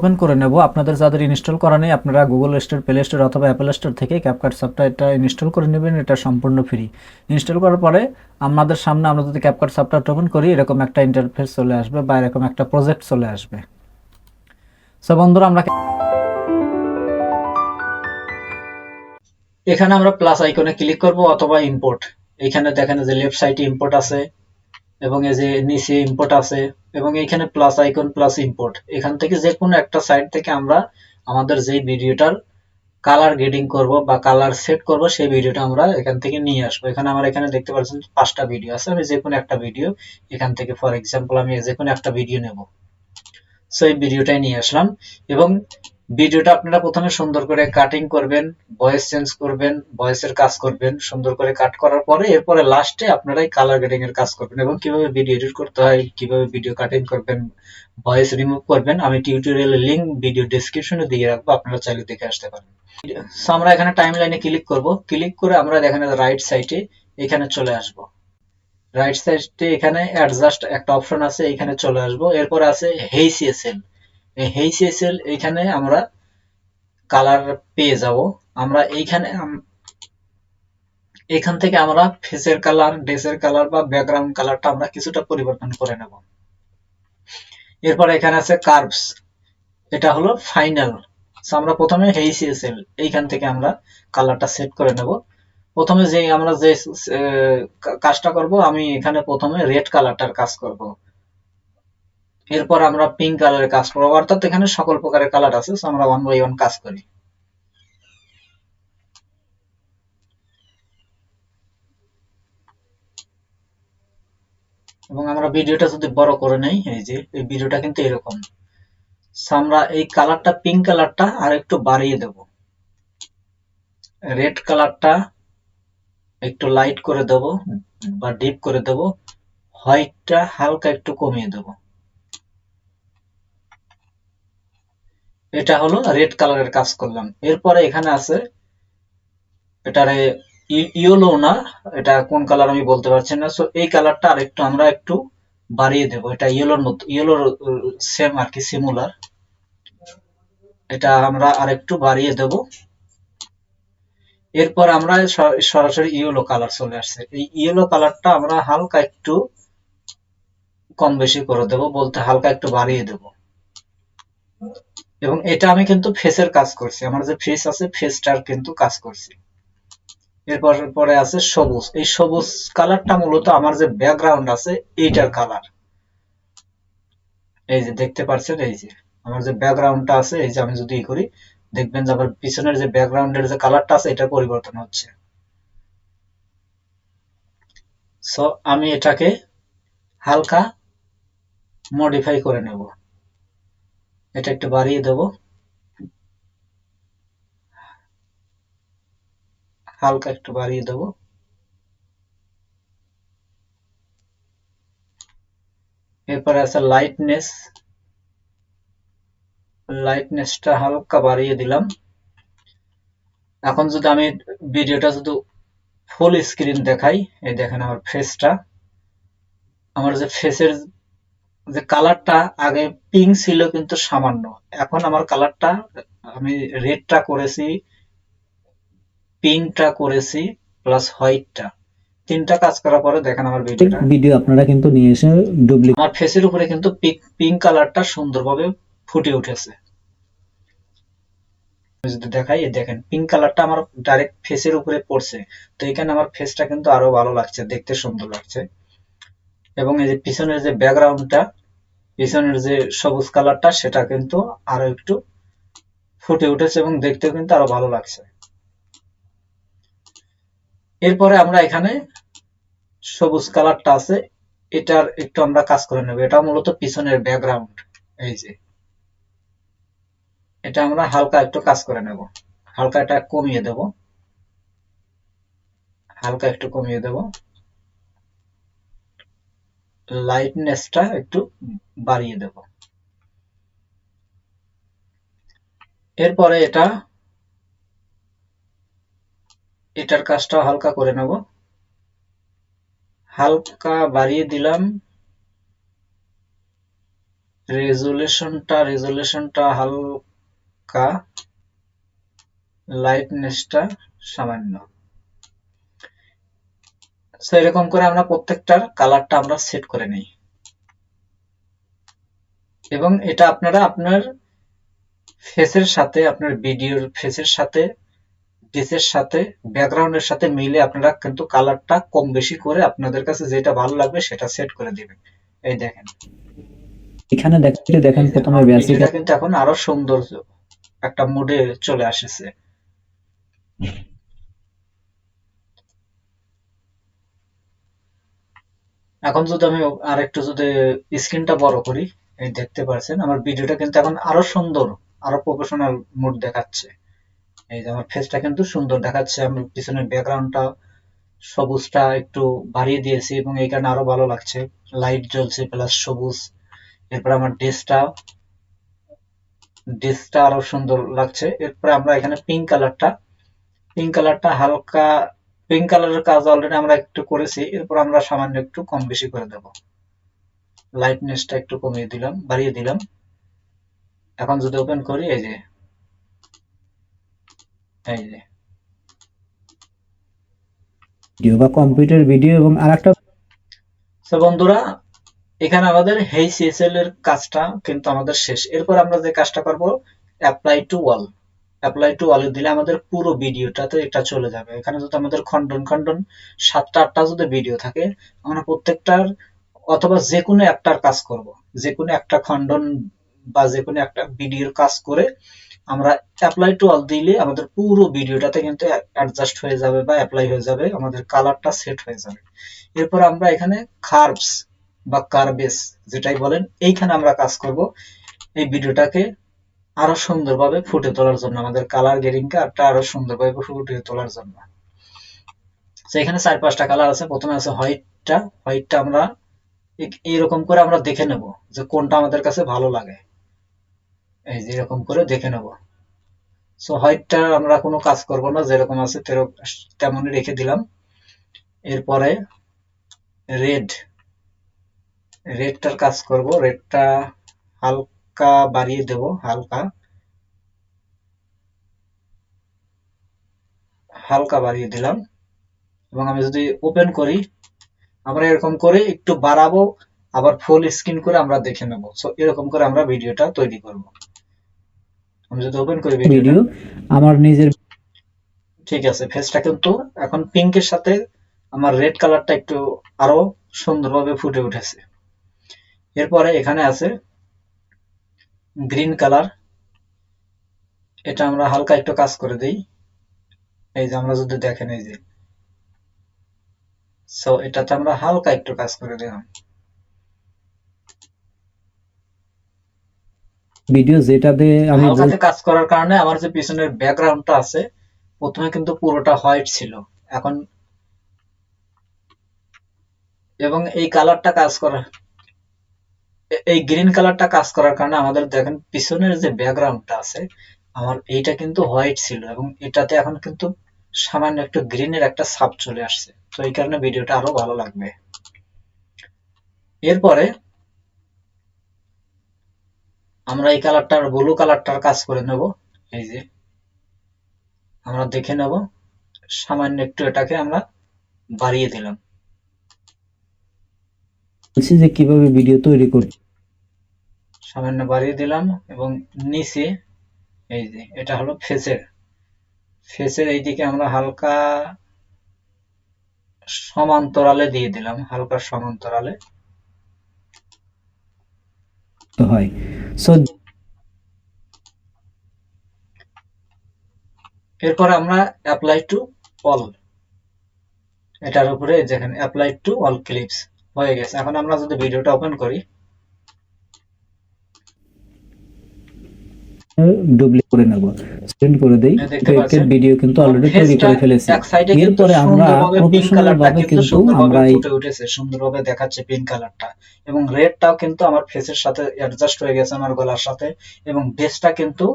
Open করে নেব। আপনাদের যাদের ইনস্টল করা নেই আপনারা গুগল স্টোর, প্লে স্টোর অথবা অ্যাপল স্টোর থেকে ক্যাপকাট সফটওয়্যারটা ইনস্টল করে নেবেন। এটা সম্পূর্ণ ফ্রি। ইনস্টল করার পরে আমাদের সামনে আমরা যদি ক্যাপকাট সফটওয়্যারটা ওপেন করি এরকম একটা ইন্টারফেস চলে আসবে বা এরকম একটা প্রজেক্ট চলে আসবে। সো বন্ধুরা, আমরা এখানে আমরা প্লাস আইকনে ক্লিক করব অথবা ইম্পোর্ট। এখানে দেখেন যে লেফট সাইডে ইম্পোর্ট আছে এবং এই যে নিচে ইম্পোর্ট আছে এবং এইখানে প্লাস আইকন প্লাস ইম্পোর্ট। এখান থেকে যে কোনো একটা সাইট থেকে আমরা আমাদের যেই ভিডিওটার কালার গ্রেডিং করব বা কালার সেট করব সেই ভিডিওটা আমরা এখান থেকে নিয়ে আসবো। এখানে আমার এখানে দেখতে পাচ্ছেন 5টা ভিডিও আছে। আমি যে কোনো একটা ভিডিও এখান থেকে, ফর এক্সাম্পল আমি যে কোনো একটা ভিডিও নেব। সো এই ভিডিওটাই নিয়ে আসলাম এবং ভিডিওটা আপনারা প্রথমে সুন্দর করে কাটিং করবেন, ভয়েস চেঞ্জ করবেন, ভয়েসের কাজ করবেন, সুন্দর করে কাট করার পরে এরপরে লাস্টে আপনারা এই কালার গ্রেডিং এর কাজ করবেন এবং কিভাবে ভিডিও এডিট করতে হয়, কিভাবে ভিডিও কাটিং করবেন, ভয়েস রিমুভ করবেন আমি টিউটোরিয়ালের লিংক ভিডিও ডেসক্রিপশনে দিয়ে রাখবো, আপনারা চাইলে দেখে আসতে পারেন। সো আমরা এখানে টাইমলাইনে ক্লিক করব। ক্লিক করে আমরা দেখেন রাইট সাইডে এখানে চলে আসব। রাইট সাইডে এখানে অ্যাডজাস্ট একটা অপশন আছে, এখানে চলে আসব। এরপর আছে হেইসিএসএল। এই হেইসিএসএল এখানে আমরা কালার পেয়ে যাব। আমরা এইখানে এখান থেকে আমরা ফেসের কালার, ড্রেসের কালার বা ব্যাকগ্রাউন্ড কালারটা আমরা কিছুটা পরিবর্তন করে নেব। এরপর এখানে আছে কার্ভস, এটা হলো ফাইনাল। আমরা প্রথমে হেইসিএসএল এইখান থেকে আমরা কালারটা সেট করে নেব। প্রথমে যে আমরা যে কাজটা করব, আমি এখানে প্রথমে রেড কালারটার কাজ করব, এরপর আমরা পিঙ্ক কালারের কাজ করব। অর্থাৎ এখানে সকল প্রকারের কালার আছে। আমরা ওয়ান বাই ওয়ান কাজ করি এবং আমরা ভিডিওটা যদি বড় করে নেই, এই যে এই ভিডিওটা কিন্তু এরকম। আমরা এই কালারটা, পিঙ্ক কালারটা আর একটু বাড়িয়ে দেব, রেড কালারটা একটু লাইট করে দেব বা ডিপ করে দেব, হোয়াইটটা হালকা একটু কমিয়ে দেব। এটা হলো রেড কালারের কাজ করলাম। এরপরে এখানে আছে এটারে ইয়েলো না, এটা কোন কালার আমি বলতে পারছি না। সো এই কালারটা আরেকটু আমরা একটু বাড়িয়ে দেব। এটা ইয়েলোর মতো, ইয়েলোর সেম আর কি, সিমিলার। এটা আমরা আরেকটু বাড়িয়ে দেব। এরপর আমরা সরাসরি ইয়েলো কালার চলে আসছে। এই ইয়েলো কালারটা আমরা হালকা একটু কম বেশি করে দেব, বলতে হালকা একটু বাড়িয়ে দেব। এবং এটা আমি কিন্তু ফেসের কাজ করছি, আমার যে ফেস আছে ফেসটার কিন্তু কাজ করছি। এরপর পরে আছে সবুজ। এই সবুজ কালারটা মূলত আমার যে ব্যাকগ্রাউন্ড আছে এইটার কালার। এই যে দেখতে পাচ্ছেন, এই যে আমার যে ব্যাকগ্রাউন্ডটা আছে, এই যে আমি যদি ই করি দেখবেন যে আমার পিছনের যে ব্যাকগ্রাউন্ডের যে কালারটা আছে এটা পরিবর্তন হচ্ছে। সো আমি এটাকে হালকা মডিফাই করে নেব। এটা একটু বাড়িয়ে দেব, হালকা একটু বাড়িয়ে দেব। এরপরে আছে লাইটনেস, লাইটনেসটা হালকা বাড়িয়ে দিলাম। এখন যদি আমি ভিডিওটা যদি ফুল স্ক্রিন দেখাই, এই দেখেন আমার ফেসটা, আমার যে ফেসের যে কালারটা আগে পিঙ্ক ছিল কিন্তু সামান্য, এখন আমার কালারটা আমি রেডটা করেছি, পিঙ্কটা করেছি, প্লাস হোয়াইটটা, তিনটা কাজ করার পরে দেখেন আমার ভিডিও আপনারা কিন্তু নিয়ে এসে ডুপ্লিকেট, আমার ফেসের উপরে কিন্তু পিঙ্ক কালারটা সুন্দরভাবে ফুটে উঠেছে। যদি দেখাই, দেখেন পিঙ্ক কালারটা আমার ডাইরেক্ট ফেসের উপরে পড়ছে। তো এখানে আমার ফেসটা কিন্তু আরো ভালো লাগছে, দেখতে সুন্দর লাগছে। এবং এই যে পিছনের যে ব্যাকগ্রাউন্ডটা, পিছনের যে সবুজ কালারটা সেটা কিন্তু আরো একটু ফুটে উঠেছে এবং দেখতেও কিন্তু আরো ভালো লাগছে। এরপরে আমরা এখানে সবুজ কালারটা আছে, এটার একটু আমরা কাজ করে নেব। এটা মূলত পিছনের ব্যাকগ্রাউন্ড। এই যে এটা আমরা হালকা একটু কাজ করে নেব, হালকা এটা কমিয়ে দেব, হালকা একটু কমিয়ে দেব, লাইটনেসটা একটু বাড়িয়ে দেব। এরপরে এটার কাজটা হালকা করে নেব, হালকা বাড়িয়ে দিলাম, রেজুলেশনটা হালকা, লাইটনেসটা সামান্য। তো এরকম করে আমরা প্রত্যেকটার কালারটা আমরা সেট করে নিই, এবং এটা আপনারা আপনার ফেসের সাথে, আপনার ভিডিওর ফেসের সাথে, ডিসের সাথে, ব্যাকগ্রাউন্ডের সাথে মিলে আপনারা কিন্তু কালারটা কম বেশি করে আপনাদের কাছে যেটা ভালো লাগবে সেটা সেট করে দিবেন। এই দেখেন, এখানে দেখেন এই যে প্রথমে আমার বেসিক ভিডিওটা কিন্তু এখন আরো সুন্দর একটা মুডে চলে আসছে। এখন যদি আমি আরেকটু যদি স্ক্রিনটা বড় করি, এই দেখতে পাচ্ছেন আমার ভিডিওটা কিন্তু এখন আরো সুন্দর, আরো প্রফেশনাল মুড দেখাচ্ছে। এই যে আমার ফেসটা কিন্তু সুন্দর দেখাচ্ছে, আমি পিছনের ব্যাকগ্রাউন্ডটা সবুজটা একটু বাড়িয়ে দিয়েছি এবং এই কারণে আরো ভালো লাগছে, লাইট জ্বলছে প্লাস সবুজ। এরপর আমার ড্রেসটা আরো সুন্দর লাগছে। এরপর আমরা এখানে পিঙ্ক কালারটা হালকা, পিঙ্ক কালারের কাজ অলরেডি আমরা একটু করেছি, এরপর আমরা সামান্য একটু কম বেশি করে দেব, লাইটনেসটা একটু কমিয়ে দিলাম, বাড়িয়ে দিলাম। এখন যদি ওপেন করি, এই যে ভিডিও বা কম্পিউটার ভিডিও এবং আরেকটা তো বন্ধুরা, এখানে আমাদের হেই সিএসএল এর কাজটা কিন্তু আমাদের শেষ। এরপর আমরা যে কাজটা করব, অ্যাপ্লাই টু ওয়ালে দিলে আমাদের পুরো ভিডিওটাতে এটা চলে যাবে। এখানে যদি আমাদের খন্ডন খন্ডন 7টা 8টা যদি ভিডিও থাকে, আমরা প্রত্যেকটার অথবা যে কোনো একটার কাজ করব, যে কোনো একটা খন্ডন বা যে কোনো একটা ভিডিওর কাজ করে আমরা অ্যাপ্লাই টু অল দিলে আমাদের পুরো ভিডিওটাতে কিন্তু অ্যাডজাস্ট হয়ে যাবে বা অ্যাপ্লাই হয়ে যাবে, আমাদের কালারটা সেট হয়ে যাবে। এরপর আমরা এখানে কার্ভস বা কার্ভেস যেটাই বলেন, এইখানে আমরা কাজ করব এই ভিডিওটাকে আরো সুন্দরভাবে ফুটে তোলার জন্য, আমাদের কালার গ্রেডিংটা আরো সুন্দরভাবে ফুটে তোলার জন্য। তো এখানে 4-5টা কালার আছে। প্রথমে আছে হোয়াইটটা আমরা এইরকম করে আমরা দেখে নেব যে কোনটা আমাদের কাছে ভালো লাগে, এই যে এরকম করে দেখে নেব। সো হোয়াইটটা আমরা কোনো কাজ করব না, যেরকম আছে তেমনই রেখে দিলাম। এরপরে রেড রেডটার কাজ করব, রেডটা হালকা বাড়িয়ে দেব, হালকা বাড়িয়ে দিলাম। এবং আমি যদি ওপেন করি, আমরা এরকম করে একটু বাড়াবো, আবার ফুল স্ক্রিন করে আমরা দেখে নেব। সো এরকম করে আমরা ভিডিওটা তৈরি করব। আমি যদি ওপেন করি ভিডিওটা, ভিডিও আমার নিজের ঠিক আছে, ফেসটা কিন্তু এখন পিঙ্কের সাথে আমার রেড কালারটা একটু আরো সুন্দরভাবে ফুটে উঠেছে। এরপরে এখানে আছে গ্রিন কালার, এটা আমরা হালকা একটু কাজ করে দিই। এই যে আমরা যদি দেখেন, এই যে সো এটাতে আমরা হালকা একটু কাজ করে দিলাম। ভিডিও যেটাতে আমি হালকাতে কাজ করার কারণে আমার যে পিছনের ব্যাকগ্রাউন্ডটা আছে, প্রথমে কিন্তু পুরোটা হোয়াইট ছিল, এখন এবং এই কালারটা কাজ করা, এই গ্রিন কালারটা কাজ করার কারণে আমাদের দেখেন পিছনের যে ব্যাকগ্রাউন্ডটা আছে, আমার এইটা কিন্তু হোয়াইট ছিল এবং এটাতে এখন কিন্তু সামান্য একটু গ্রিনের একটা ছাপ চলে আসছে। তো এই কারণে ভিডিওটা আরো ভালো লাগবে। এরপরে আমরা এই কালারটার ব্লু কালারটার কাজ করে নেব। এই যে আমরা দেখে নেব, সামান্য একটু এটাকে আমরা বাড়িয়ে দিলাম, বলছি যে কিভাবে ভিডিও তৈরি করতে। সামান্য বাড়িয়ে দিলাম। এবং নিচে এই যে এটা হলো ফেসের এইদিকে আমরা হালকা সমান্তরালে দিয়ে দিলাম, হালকা সমান্তরালে। হয় সো এরপর আমরা অ্যাপ্লাই টু অল, এটার উপরে দেখেন অ্যাপ্লাই টু অল ক্লিপস হয়ে গেছে। এখন আমরা যদি ভিডিওটা ওপেন করি, ডুপ্লিকেট করে নেব, সেন্ড করে দেই। দেখতে পাচ্ছেন ভিডিও কিন্তু আমার অলরেডি তৈরি ফেসটা করে ফেলেছি। এক সাইডে কিন্তু এরপরে আমরা সুন্দরভাবে পিঙ্ক প্রফেশনাল কালারটা ভাবে কিন্তু কিন্তু সুন্দরভাবে আমরা ফুটে উঠেছে, সুন্দরভাবে দেখাচ্ছে পিঙ্ক কালারটা। এবং রেডটাও কিন্তু আমার ফেসের সাথে অ্যাডজাস্ট হয়ে গেছে, আমার গলার সাথে। এবং ড্রেসটা কিন্তু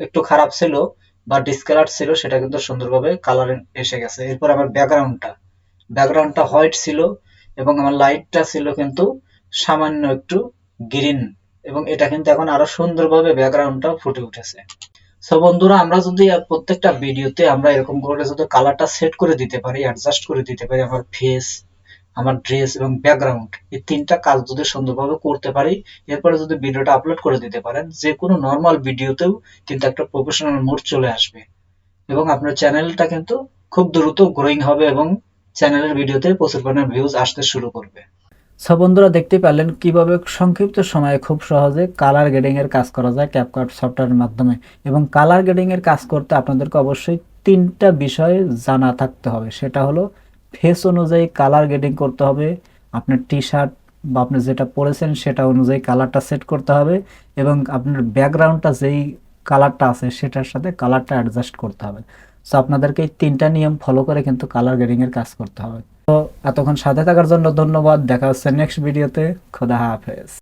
একটু খারাপ ছিল বা ডিসকালার ছিল, সেটা কিন্তু সুন্দরভাবে কালার এসে গেছে। এরপর আমার ব্যাকগ্রাউন্ডটা হোয়াইট ছিল এবং আমার লাইটটা ছিল কিন্তু সামান্য একটু গ্রিন, এবং এটা কিন্তু এখন আরো সুন্দরভাবে ব্যাকগ্রাউন্ডটাও ফুটে উঠেছে। সো বন্ধুরা, আমরা যদি প্রত্যেকটা ভিডিওতে আমরা এরকম করে যদি কালারটা সেট করে দিতে পারি, অ্যাডজাস্ট করে দিতে পারি, আমার ফেস, আমার ড্রেস এবং ব্যাকগ্রাউন্ড, এই তিনটা কাজ যদি সুন্দরভাবে করতে পারি, এরপরে যদি ভিডিওটা আপলোড করে দিতে পারেন, যে কোনো নর্মাল ভিডিওতেও কিন্তু একটা প্রফেশনাল মোড চলে আসবে এবং আপনার চ্যানেলটা কিন্তু খুব দ্রুত গ্রোয়িং হবে এবং চ্যানেলের ভিডিওতে প্রচুর পরিমাণে ভিউজ আসতে শুরু করবে। সো বন্ধুরা, দেখতে পেলেন কিভাবে সংক্ষিপ্ত সময়ে খুব সহজে কালার গ্রেডিং এর কাজ করা যায় ক্যাপকাট সফটওয়্যারের মাধ্যমে। এবং কালার গ্রেডিং এর কাজ করতে আপনাদেরকে অবশ্যই তিনটা বিষয় জানা থাকতে হবে। সেটা হলো ফেস অনুযায়ী কালার গ্রেডিং করতে হবে, আপনার টি শার্ট বা আপনি যেটা পরেছেন সেটা অনুযায়ী কালারটা সেট করতে হবে, এবং আপনার ব্যাকগ্রাউন্ডটা যেই কালারটা আছে সেটার সাথে কালারটা অ্যাডজাস্ট করতে হবে। সো আপনাদেরকে এই তিনটা নিয়ম ফলো করে কিন্তু কালার গ্রেডিং এর কাজ করতে হবে। তো এতক্ষণ সাথে থাকার জন্য ধন্যবাদ। দেখা হচ্ছে নেক্সট ভিডিওতে। খোদা হাফেজ।